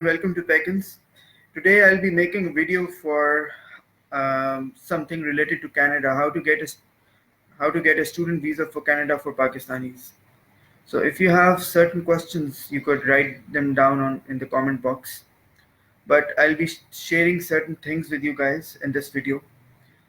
welcome to Pekins. Today I'll be making a video for something related to Canada, how to get a student visa for Canada for Pakistanis. So if you have certain questions, you could write them down in the comment box. But I'll be sharing certain things with you guys in this video.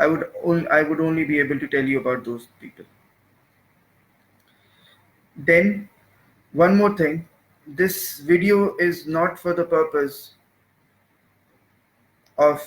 I would only be able to tell you about those people. Then one more thing, this video is not for the purpose of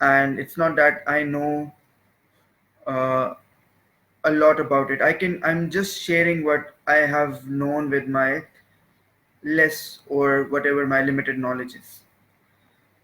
And it's not that I know a lot about it. I'm just sharing what I have known with my less or whatever my limited knowledge is.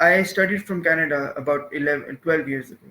I studied from Canada about 12 years ago.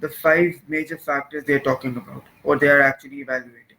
the 5 major factors they are talking about or they are actually evaluating.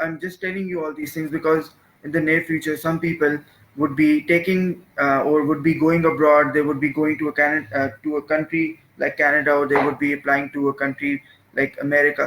I'm just telling you all these things because in the near future some people would be taking or would be going abroad. They would be going to a country like Canada, or they would be applying to a country like America.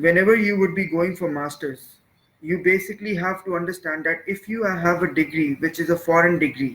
whenever you would be going for masters, you basically have to understand that if you have a degree which is a foreign degree,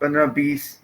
15-20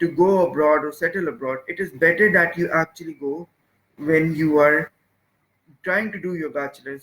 to go abroad or settle abroad, it is better that you actually go when you are trying to do your bachelor's,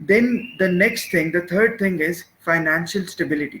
Then the next thing, the third thing is financial stability.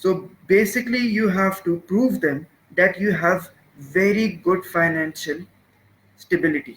So basically you have to prove them that you have very good financial stability.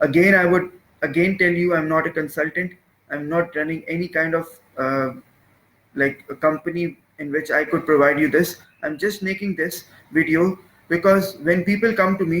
Again, I would again tell you, I'm not a consultant. I'm not running any kind of like a company in which I could provide you this. I'm just making this video because when people come to me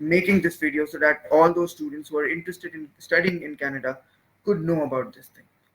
making this video, so that all those students who are interested in studying in Canada could know about this thing.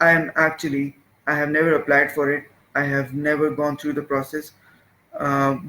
I have never applied for it. I have never gone through the process.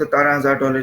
$17,000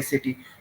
SAT.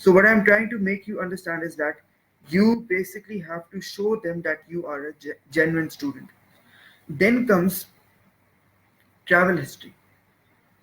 So what I'm trying to make you understand is that you basically have to show them that you are a genuine student. Then comes travel history.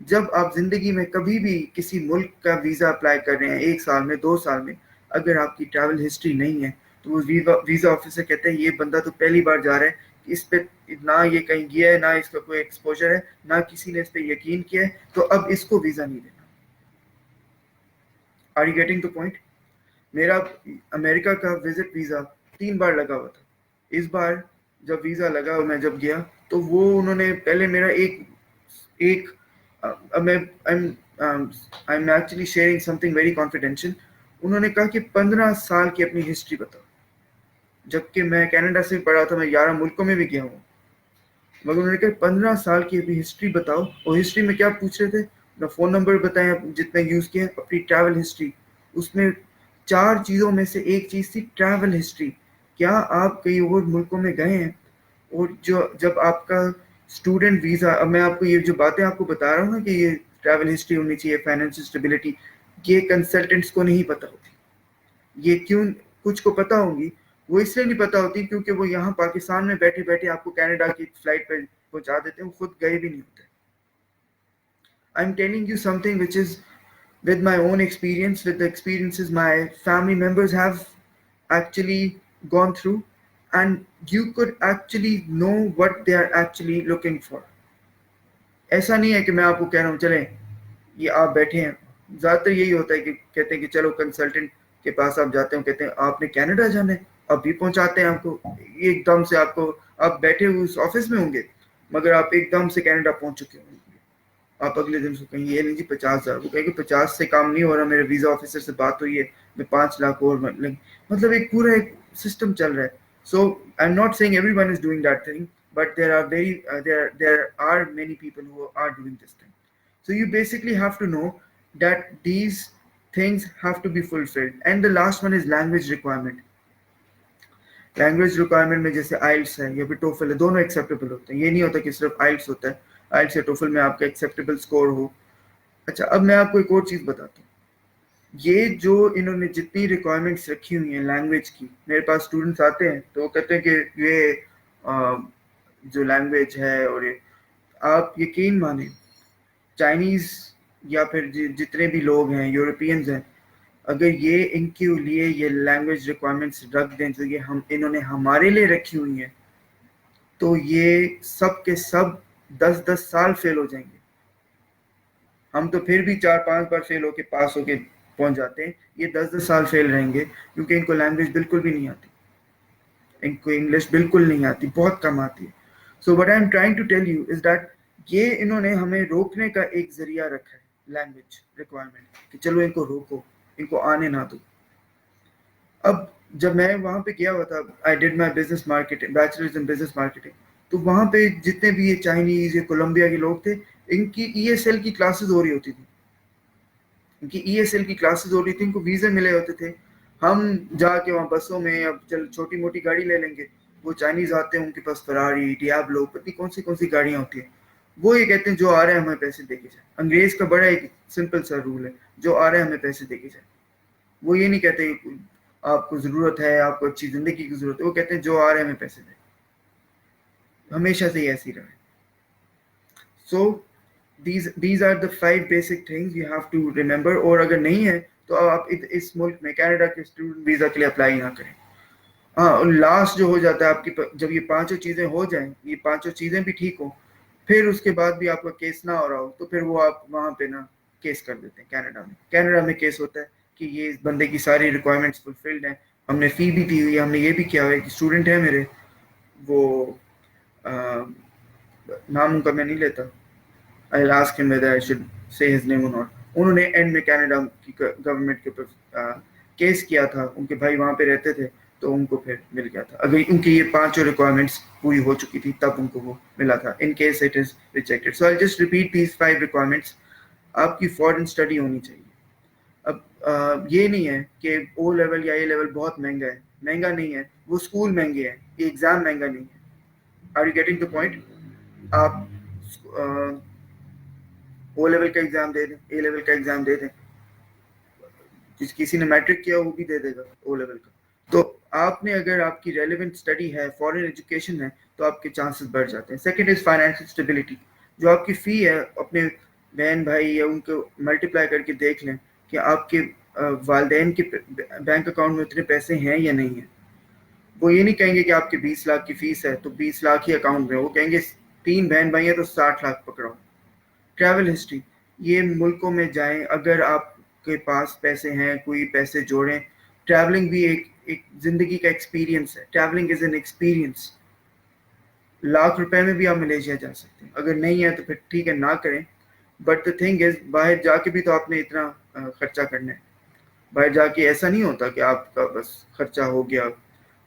جب آپ زندگی میں کبھی بھی کسی ملک کا visa apply کر رہے ہیں 1 سال میں 2 سال میں، اگر آپ کی ٹریول ہسٹری نہیں ہے تو وہ ویزا آفیسر کہتے ہیں یہ بندہ تو پہلی بار جا رہا ہے، اس پہ نہ یہ کہیں گیا ہے، نہ اس کا کوئی ایکسپوجر ہے، نہ کسی نے اس پہ یقین کیا ہے، تو اب اس کو ویزا نہیں دینا. Are you getting the point? میرا امریکہ کا وزٹ ویزا 3 بار لگا ہوا تھا. اس بار جب ویزا لگا اور میں جب گیا تو وہ انہوں نے پہلے میرا ایک میں I'm actually sharing something very confidential. انہوں نے کہا کہ 15 سال کی اپنی ہسٹری بتاؤ، جبکہ میں کینیڈا سے پڑھا تھا، میں 11 ملکوں میں بھی گیا ہوں، مگر انہوں نے کہا 15 سال کی اپنی ہسٹری بتاؤ. اور ہسٹری میں کیا پوچھ رہے تھے؟ اپنا فون نمبر بتائیں جتنے یوز کیے، اپنی ٹریول ہسٹری. اس میں 4 چیزوں میں سے ایک چیز تھی ٹریول ہسٹری. کیا آپ کئی اور ملکوں میں گئے ہیں؟ اور جب آپ کا اسٹوڈنٹ ویزا، اب میں آپ کو یہ جو باتیں آپ کو بتا رہا ہوں نا کہ یہ ٹریول ہسٹری ہونی چاہیے، فائنینشیل اسٹیبلٹی، یہ کنسلٹنٹس کو نہیں پتہ ہوتی. یہ کیوں کچھ کو پتہ ہوں گی؟ وہ اس لیے نہیں پتہ ہوتی کیونکہ وہ یہاں پاکستان میں بیٹھے بیٹھے آپ کو کینیڈا کی فلائٹ پہ پہنچا دیتے ہیں، وہ خود گئے بھی نہیں ہوتے. I'm telling you something which is with my own experience, with the experiences my family members have actually gone through, and you could actually know what they are actually looking for. ایسا نہیں ہے کہ میں آپ کو کہہ رہا ہوں چلیں یہ آپ بیٹھے ہیں. زیادہ تر یہی ہوتا ہے کہ کہتے ہیں کہ چلو کنسلٹنٹ کے پاس آپ جاتے ہیں، کہتے ہیں آپ نے کینیڈا جانا ہے، ابھی پہنچاتے ہیں آپ کو ایک دم سے. آپ بیٹھے ہوئے اس آفس میں ہوں گے مگر آپ ایک دم سے کینیڈا پہنچ چکے ہوں گے. آپ اگلے دن سے کہیں یہ نہیں جی 50,000، وہ کہیں گے 50 سے کام نہیں ہو رہا، میرے ویزا آفیسر سے بات ہوئی ہے، میں 5 لاکھ اور مطلب ایک پورا ایک سسٹم چل رہا ہے. So I am not seeing everyone is doing that thing, but there are many people who are doing this thing. So you basically have to know that these things have to be fulfilled. And the last one is language requirement. Language requirement میں جیسے آئلٹس ہے یا پھر ٹوفل ہے، دونوں acceptable ہوتے ہیں. یہ نہیں ہوتا کہ صرف آئلٹس ہوتا ہے، آئلٹس یا ٹوفل میں آپ کا ایکسیپٹیبل اسکور ہو. اچھا اب میں آپ کو ایک اور چیز بتاتا ہوں. یہ جو انہوں نے جتنی ریکوائرمنٹس رکھی ہوئی ہیں لینگویج کی، میرے پاس اسٹوڈنٹس آتے ہیں تو وہ کہتے ہیں کہ یہ جو لینگویج ہے، اور آپ یقین مانیں چائنیز یا پھر جتنے بھی لوگ ہیں یورپینز ہیں، اگر یہ ان کے لیے یہ لینگویج ریکوائرمنٹس رکھ دیں جو یہ انہوں نے ہمارے لیے رکھی ہوئی ہیں، تو یہ سب کے سب 10 سال فیل ہو جائیں گے. ہم تو پھر بھی 4-5 بار فیل ہو کے پاس ہو کے پہنچ جاتے ہیں، یہ 10 سال فیل رہیں گے کیونکہ ان کو لینگویج بالکل بھی نہیں آتی، ان کو انگلش بالکل نہیں آتی، بہت کم آتی ہے. So what I am trying to tell you is that یہ انہوں نے ہمیں روکنے کا ایک ذریعہ رکھا ہے لینگویج ریکوائرمنٹ، کہ چلو ان کو روکو، ان کو آنے نہ دو. اب جب میں وہاں پہ گیا ہوا تھا، I did my business marketing, bachelors in business marketing, تو وہاں پہ جتنے بھی یہ چائنیز یا کولمبیا کے لوگ تھے، ان کی ای ایس ایل کی کلاسز ہو رہی ہوتی تھی، ان کی ای ایس ایل کی کلاسز ہو رہی تھی، ان کو ویزے ملے ہوتے تھے. ہم جا کے وہاں بسوں میں اب چل چھوٹی موٹی گاڑی لے لیں گے، وہ چائنیز آتے ہیں، ان کے پاس فراری، ڈیابلو، پتہ کون سی گاڑیاں ہوتی ہیں. وہ یہ کہتے ہیں جو آ رہے ہیں ہمیں پیسے دے کے جائیں. انگریز کا بڑا ایک سمپل سا رول ہے، جو آ رہے ہیں ہمیں پیسے دے کے جائیں. وہ یہ نہیں کہتے آپ کو ضرورت ہے، آپ کو اچھی زندگی کی ضرورت ہے، وہ کہتے ہیں جو آ رہے ہیں ہمیں پیسے دیں. ہمیشہ سے یہ ایسی رہے. سو these are the 5 basic things you have to remember. اور اگر نہیں ہے تو آپ اس ملک میں کینیڈا کے اسٹوڈنٹ ویزا کے لیے اپلائی نہ کریں. ہاں، اور لاسٹ جو ہو جاتا ہے آپ کی، جب یہ 5 چیزیں ہو جائیں، یہ 5 چیزیں بھی ٹھیک ہوں، پھر اس کے بعد بھی آپ کا کیس نہ ہو رہا ہو، تو پھر وہ آپ وہاں پہ نا کیس کر دیتے ہیں. کینیڈا میں کیس ہوتا ہے کہ یہ اس بندے کی ساری ریکوائرمنٹس فلفلڈ ہیں، ہم نے فی بھی دی ہوئی ہے، ہم نے یہ بھی کیا ہوا ہے کہ اسٹوڈنٹ ہے میرے، وہ نام ان کا میں نہیں لیتا، I'll ask him whether I should say his name or not. انہوں نے اینڈ میں کینیڈا کی گورنمنٹ کے اوپر کیس کیا تھا، ان کے بھائی وہاں پہ رہتے تھے تو ان کو پھر مل گیا تھا. اگر ان کی یہ 5 ریکوائرمنٹس پوری ہو چکی تھی تب ان کو وہ ملا تھا. In case it is rejected. So I'll just repeat these 5 requirements. آپ کی فورن اسٹڈی ہونی چاہیے. اب یہ نہیں ہے کہ او لیول یا اے لیول بہت مہنگا ہے، مہنگا نہیں ہے، وہ اسکول مہنگے ہیں، یہ ایگزام مہنگا نہیں ہے. Are you getting the point? آپ او لیول کا ایگزام دے دیں، اے لیول کا ایگزام دے دیں، کسی نے میٹرک کیا وہ بھی دے دے گا او لیول کا. تو آپ نے اگر آپ کی ریلیونٹ اسٹڈی ہے، فورن ایجوکیشن ہے، تو آپ کے چانسز بڑھ جاتے ہیں. Second is financial stability. جو آپ کی فی ہے اپنے بہن بھائی یا ان کو ملٹیپلائی کر کے دیکھ لیں کہ آپ کے والدین کے بینک اکاؤنٹ میں اتنے پیسے ہیں یا نہیں ہیں. وہ یہ نہیں کہیں گے کہ آپ کے 20 لاکھ کی فیس ہے تو 20 لاکھ ہی اکاؤنٹ میں, وہ کہیں گے 3 بہن بھائی ہیں تو 60 لاکھ پکڑاؤ. ٹریول ہسٹری, یہ ملکوں میں جائیں اگر آپ کے پاس پیسے ہیں, کوئی پیسے جوڑیں. ٹریولنگ بھی ایک زندگی کا ایکسپیرینس ہے. Travelling is an experience. Lakh روپے میں بھی آپ ملیشیا جا سکتے ہیں, اگر نہیں ہے تو پھر ٹھیک ہے نہ کریں. بٹ دا تھنگ از باہر جا کے بھی تو آپ نے اتنا خرچہ کرنا ہے. باہر جا کے ایسا نہیں ہوتا کہ آپ کا بس خرچہ ہو گیا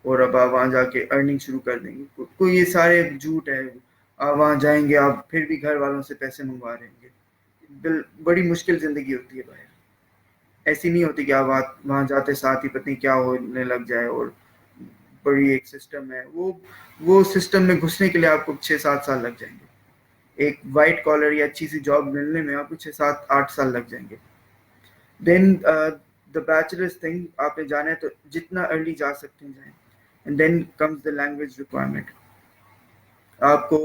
اور اب آپ وہاں جا کے ارننگ شروع کر دیں گے. کوئی یہ سارے جھوٹ ہے. آپ وہاں جائیں گے, آپ پھر بھی گھر والوں سے پیسے منگوا رہیں گے. بڑی مشکل زندگی ہوتی ہے باہر. ایسی نہیں ہوتی کہ آپ وہاں جاتے ساتھ ہی پتہ کیا ہونے لگ جائے. اور بڑی ایک سسٹم ہے, وہ سسٹم میں گھسنے کے لیے آپ کو 6-7 سال لگ جائیں گے. ایک وائٹ کالر یا اچھی سی جاب ملنے میں آپ کو 6-7-8 سال لگ جائیں گے. دین دا بیچلرز تھنگ, آپ نے جانا ہے تو جتنا ارلی جا سکتے ہیں جائیں. And then comes the language requirement. آپ کو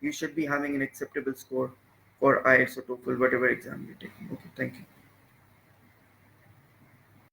you should be having an acceptable score for IELTS or TOEFL, whatever exam you're taking. Okay, thank you.